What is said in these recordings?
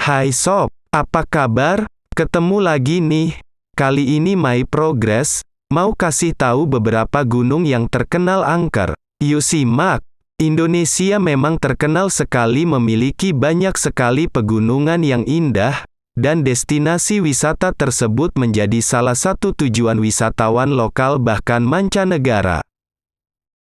Hai sob, apa kabar? Ketemu lagi nih. Kali ini My Progress mau kasih tahu beberapa gunung yang terkenal angker. Yuk simak. Indonesia memang terkenal sekali memiliki banyak sekali pegunungan yang indah, dan destinasi wisata tersebut menjadi salah satu tujuan wisatawan lokal bahkan mancanegara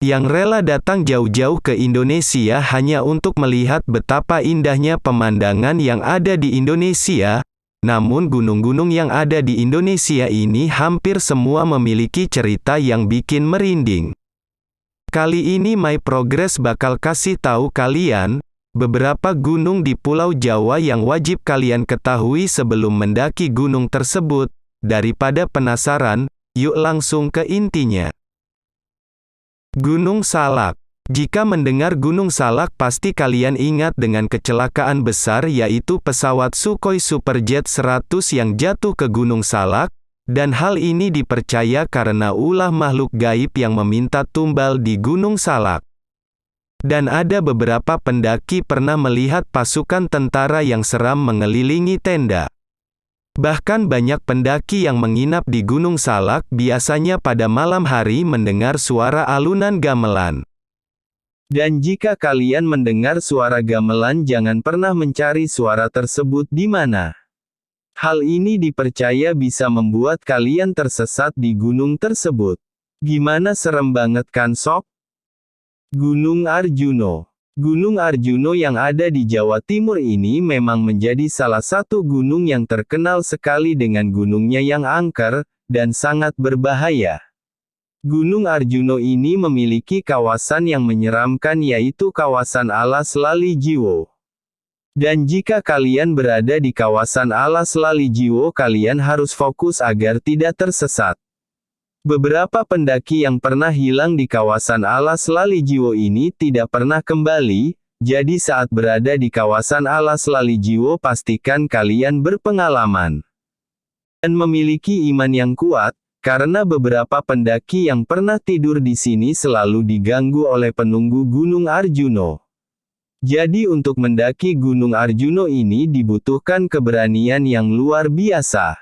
yang rela datang jauh-jauh ke Indonesia hanya untuk melihat betapa indahnya pemandangan yang ada di Indonesia. Namun gunung-gunung yang ada di Indonesia ini hampir semua memiliki cerita yang bikin merinding. Kali ini My Progress bakal kasih tahu kalian beberapa gunung di Pulau Jawa yang wajib kalian ketahui sebelum mendaki gunung tersebut. Daripada penasaran, yuk langsung ke intinya. Gunung Salak. Jika mendengar Gunung Salak pasti kalian ingat dengan kecelakaan besar yaitu pesawat Sukhoi Superjet 100 yang jatuh ke Gunung Salak, dan hal ini dipercaya karena ulah makhluk gaib yang meminta tumbal di Gunung Salak. Dan ada beberapa pendaki pernah melihat pasukan tentara yang seram mengelilingi tenda. Bahkan banyak pendaki yang menginap di Gunung Salak biasanya pada malam hari mendengar suara alunan gamelan. Dan jika kalian mendengar suara gamelan jangan pernah mencari suara tersebut di mana. Hal ini dipercaya bisa membuat kalian tersesat di gunung tersebut. Gimana, serem banget kan sob? Gunung Arjuno. Gunung Arjuno yang ada di Jawa Timur ini memang menjadi salah satu gunung yang terkenal sekali dengan gunungnya yang angker, dan sangat berbahaya. Gunung Arjuno ini memiliki kawasan yang menyeramkan yaitu kawasan Alas Lali Jiwo. Dan jika kalian berada di kawasan Alas Lali Jiwo kalian harus fokus agar tidak tersesat. Beberapa pendaki yang pernah hilang di kawasan Alas Lali Jiwo ini tidak pernah kembali, jadi saat berada di kawasan Alas Lali Jiwo pastikan kalian berpengalaman dan memiliki iman yang kuat, karena beberapa pendaki yang pernah tidur di sini selalu diganggu oleh penunggu Gunung Arjuno. Jadi untuk mendaki Gunung Arjuno ini dibutuhkan keberanian yang luar biasa.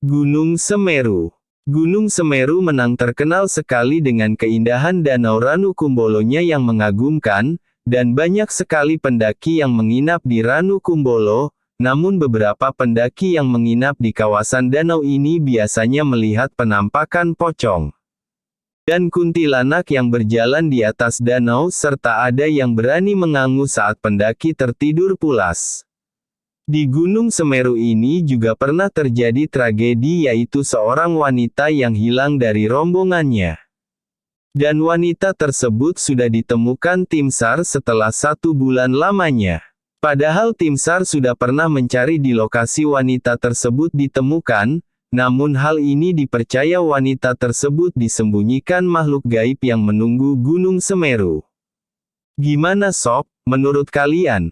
Gunung Semeru. Gunung Semeru memang terkenal sekali dengan keindahan Danau Ranukumbolonya yang mengagumkan, dan banyak sekali pendaki yang menginap di Ranukumbolo, namun beberapa pendaki yang menginap di kawasan danau ini biasanya melihat penampakan pocong dan kuntilanak yang berjalan di atas danau serta ada yang berani mengangu saat pendaki tertidur pulas. Di Gunung Semeru ini juga pernah terjadi tragedi yaitu seorang wanita yang hilang dari rombongannya. Dan wanita tersebut sudah ditemukan tim SAR setelah 1 bulan lamanya. Padahal tim SAR sudah pernah mencari di lokasi wanita tersebut ditemukan, namun hal ini dipercaya wanita tersebut disembunyikan makhluk gaib yang menunggu Gunung Semeru. Gimana sob, menurut kalian?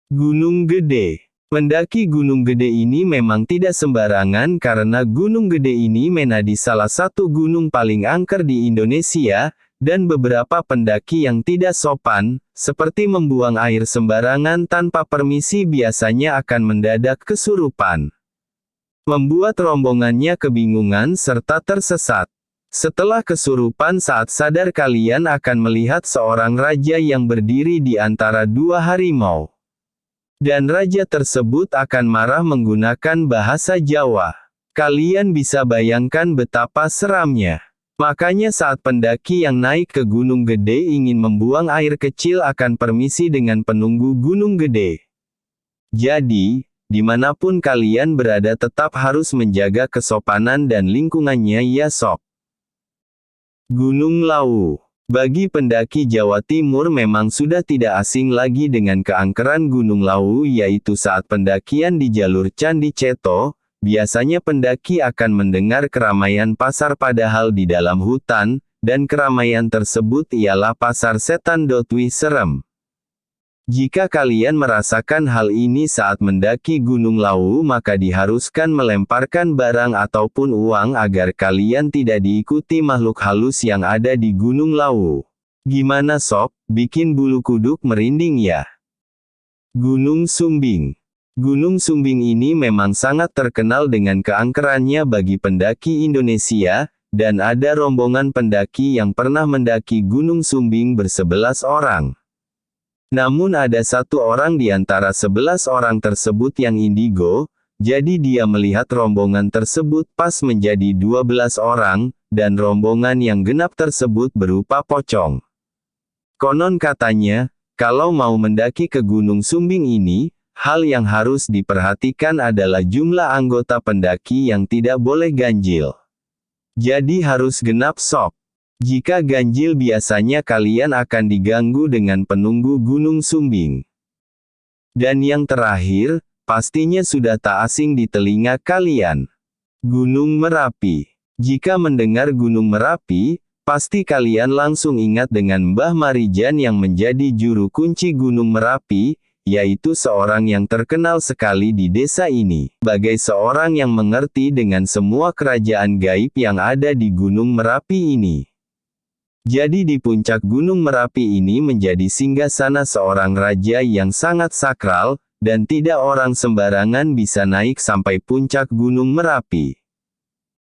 Gunung Gede. Mendaki Gunung Gede ini memang tidak sembarangan karena Gunung Gede ini menjadi salah satu gunung paling angker di Indonesia, dan beberapa pendaki yang tidak sopan, seperti membuang air sembarangan tanpa permisi biasanya akan mendadak kesurupan. Membuat rombongannya kebingungan serta tersesat. Setelah kesurupan saat sadar kalian akan melihat seorang raja yang berdiri di antara 2 harimau. Dan raja tersebut akan marah menggunakan bahasa Jawa. Kalian bisa bayangkan betapa seramnya. Makanya saat pendaki yang naik ke Gunung Gede ingin membuang air kecil akan permisi dengan penunggu Gunung Gede. Jadi, dimanapun kalian berada tetap harus menjaga kesopanan dan lingkungannya ya sob. Gunung Lawu. Bagi pendaki Jawa Timur memang sudah tidak asing lagi dengan keangkeran Gunung Lawu yaitu saat pendakian di jalur Candi Ceto, biasanya pendaki akan mendengar keramaian pasar padahal di dalam hutan, dan keramaian tersebut ialah pasar setan dotwi serem. Jika kalian merasakan hal ini saat mendaki Gunung Lawu maka diharuskan melemparkan barang ataupun uang agar kalian tidak diikuti makhluk halus yang ada di Gunung Lawu. Gimana sob, bikin bulu kuduk merinding ya? Gunung Sumbing. Gunung Sumbing ini memang sangat terkenal dengan keangkerannya bagi pendaki Indonesia, dan ada rombongan pendaki yang pernah mendaki Gunung Sumbing ber-11 orang. Namun ada satu orang di antara 11 orang tersebut yang indigo, jadi dia melihat rombongan tersebut pas menjadi 12 orang, dan rombongan yang genap tersebut berupa pocong. Konon katanya, kalau mau mendaki ke Gunung Sumbing ini, hal yang harus diperhatikan adalah jumlah anggota pendaki yang tidak boleh ganjil. Jadi harus genap sok. Jika ganjil biasanya kalian akan diganggu dengan penunggu Gunung Sumbing. Dan yang terakhir, pastinya sudah tak asing di telinga kalian. Gunung Merapi. Jika mendengar Gunung Merapi, pasti kalian langsung ingat dengan Mbah Marijan yang menjadi juru kunci Gunung Merapi, yaitu seorang yang terkenal sekali di desa ini, sebagai seorang yang mengerti dengan semua kerajaan gaib yang ada di Gunung Merapi ini. Jadi di puncak Gunung Merapi ini menjadi singgasana seorang raja yang sangat sakral, dan tidak orang sembarangan bisa naik sampai puncak Gunung Merapi.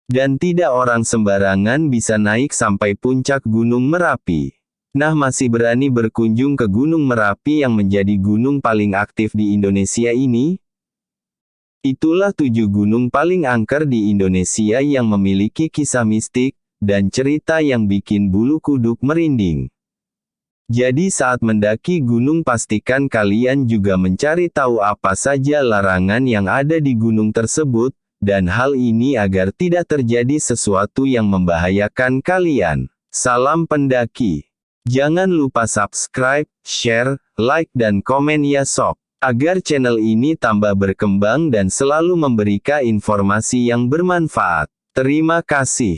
Dan tidak orang sembarangan bisa naik sampai puncak Gunung Merapi. Nah, masih berani berkunjung ke Gunung Merapi yang menjadi gunung paling aktif di Indonesia ini? Itulah 7 gunung paling angker di Indonesia yang memiliki kisah mistik, dan cerita yang bikin bulu kuduk merinding. Jadi saat mendaki gunung pastikan kalian juga mencari tahu apa saja larangan yang ada di gunung tersebut, dan hal ini agar tidak terjadi sesuatu yang membahayakan kalian. Salam pendaki. Jangan lupa subscribe, share, like dan komen ya sob, agar channel ini tambah berkembang dan selalu memberikan informasi yang bermanfaat. Terima kasih.